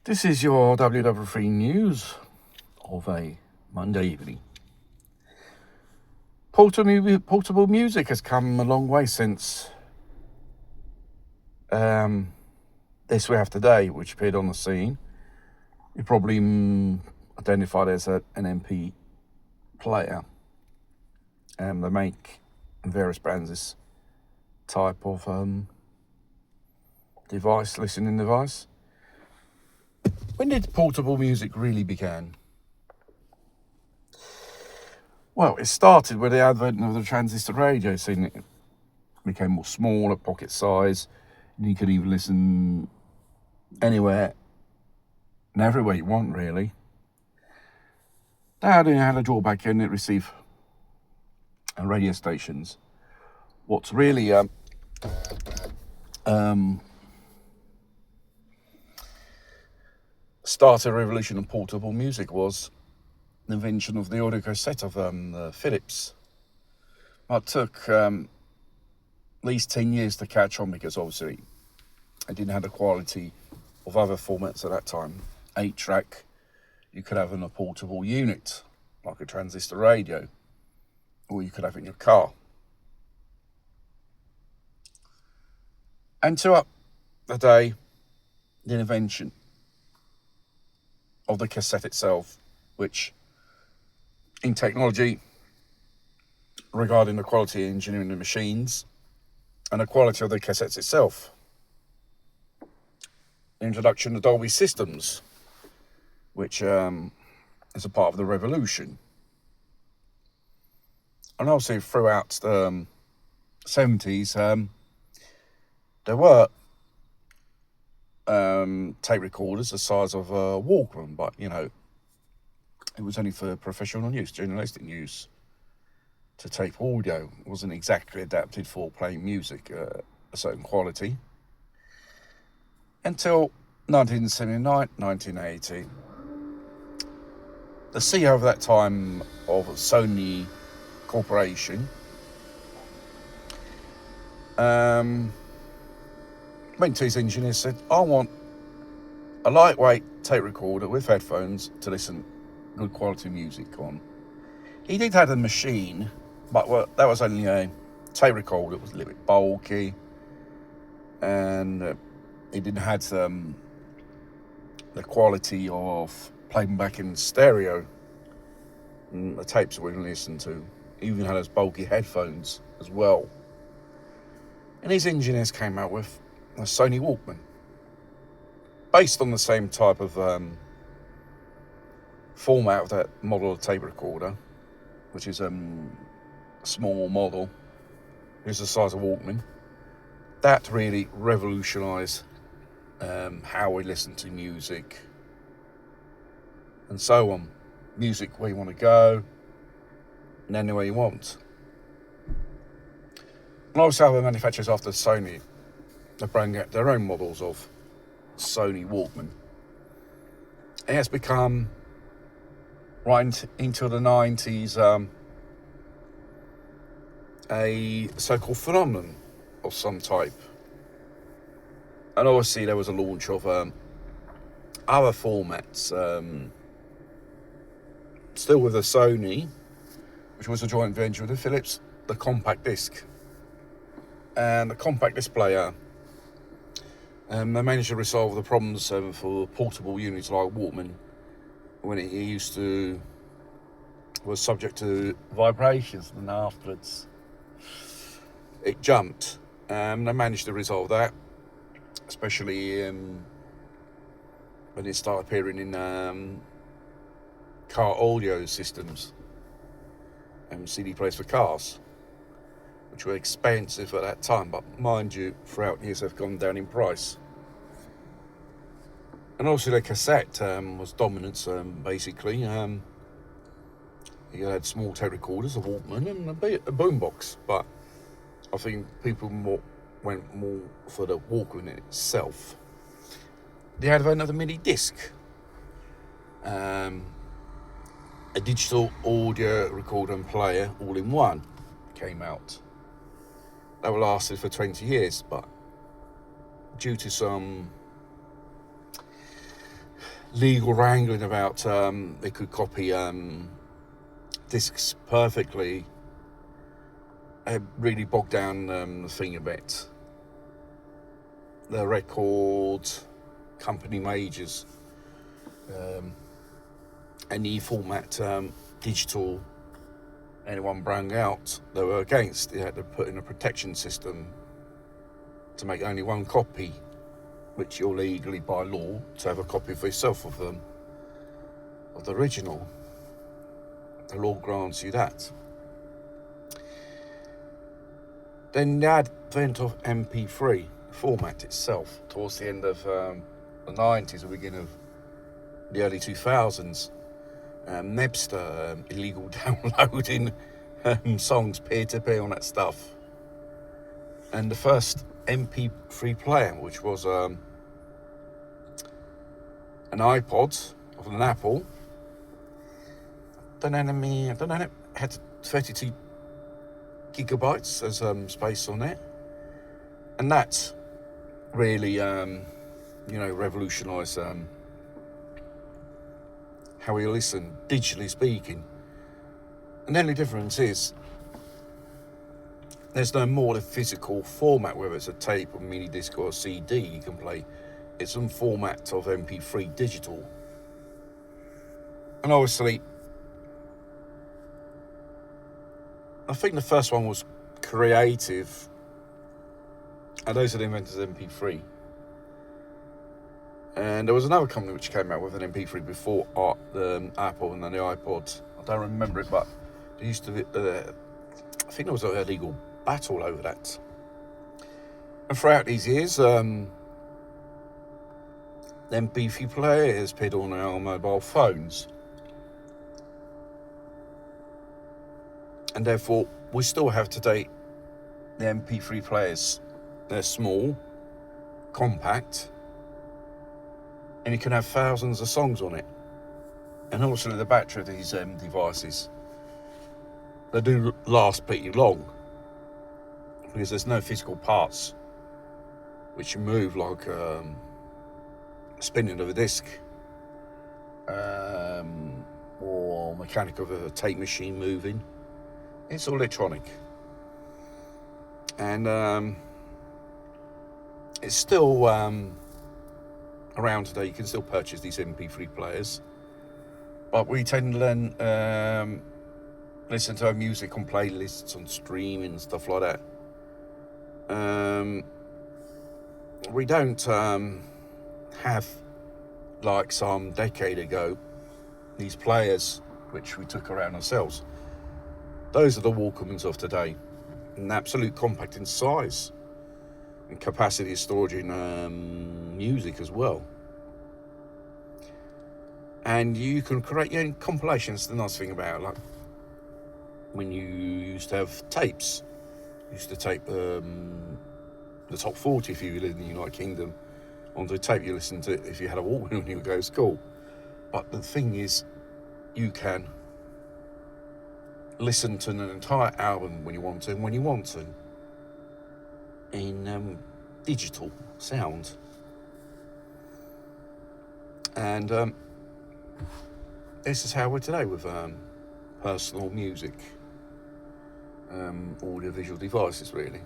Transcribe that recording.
This is your WW3 news of a Monday evening. Portable music has come a long way since this we have today, which appeared on the scene. You probably identified as an MP player. They make various brands this type of listening device. When did portable music really begin? Well, it started with the advent of the transistor radio scene. It became more smaller, pocket size, and you could even listen anywhere and everywhere you want, really. Now, you had a drawback in it, receive radio stations. What's really started a revolution in portable music was the invention of the audio cassette of the Philips. It took at least 10 years to catch on because obviously it didn't have the quality of other formats at that time. 8-track, you could have in a portable unit, like a transistor radio, or you could have it in your car. Until the day, the invention of the cassette itself, which in technology, regarding the quality of engineering of machines and the quality of the cassettes itself, the introduction of Dolby systems, which is a part of the revolution. And also throughout the 70s, there were tape recorders the size of a Walkman, but it was only for professional use, journalistic use. To tape audio, it wasn't exactly adapted for playing music a certain quality. Until 1979, 1980, the CEO of that time of Sony Corporation went to his engineer and said, I want a lightweight tape recorder with headphones to listen good quality music on. He did have a machine, but that was only a tape recorder. It was a little bit bulky, and it didn't have the quality of playing back in stereo. And the tapes we listened to even had those bulky headphones as well. And his engineers came out with a Sony Walkman, based on the same type of format of that model of tape recorder, which is a small model. It's the size of Walkman. That really revolutionised how we listen to music and so on. Music where you want to go and anywhere you want. And also other manufacturers after Sony, they bring out their own models of Sony Walkman. It has become, right into the 90s, a so-called phenomenon of some type. And obviously there was a launch of other formats, still with the Sony, which was a joint venture with the Philips, the compact disc. And the compact disc player, they managed to resolve the problems for portable units like Walkman when it was subject to vibrations, and afterwards it jumped. They managed to resolve that, especially when it started appearing in car audio systems and CD players for cars, which were expensive at that time, but mind you, throughout the years they've gone down in price. And also the cassette was dominant, basically. You had small tape recorders, a Walkman, and a boombox, but I think people went more for the Walkman itself. The advent of the mini disc, a digital audio recorder and player all in one, came out. That lasted for 20 years, but due to some legal wrangling about they could copy discs perfectly. It really bogged down the thing a bit. The record company majors, any format digital anyone brang out, they were against. They had to put in a protection system to make only one copy, which you're legally by law to have a copy for yourself of them, of the original. The law grants you that. Then the advent of mp3 format itself towards the end of the 90s, the beginning of the early 2000s. Napster, illegal downloading songs peer-to-peer on that stuff. And the first mp3 player, which was an iPod of an Apple. I don't know, it had 32 gigabytes as space on it. And that really, revolutionised how we listen, digitally speaking. And the only difference is there's no more the physical format, whether it's a tape or mini disc or a CD you can play. It's some format of mp3 digital. And obviously, I think the first one was Creative, and those are the inventors of mp3. And there was another company which came out with an mp3 before the Apple and then the iPod. I don't remember it, but there used to be, I think there was a legal battle over that. And throughout these years, the mp3 player has appeared on our mobile phones. And therefore, we still have today the mp3 players. They're small, compact, and you can have thousands of songs on it. And also the battery of these devices, they do last pretty long because there's no physical parts which you move, like spinning of a disc or mechanic of a tape machine moving. It's all electronic. And it's still around today. You can still purchase these mp3 players, but we tend to then listen to our music on playlists, on streaming and stuff like that. We don't have, like some decade ago, these players which we took around ourselves. Those are the Walkmans of today, an absolute compact in size and capacity of storage in music as well. And you can create your own compilations. The nice thing about it, like when you used to have tapes, you used to tape the top 40 if you live in the United Kingdom onto a tape. You listen to it if you had a Walkman when you would go to school. But the thing is, you can listen to an entire album when you want to, and when you want to, in digital sound. And this is how we're today with personal music, audio visual devices, really.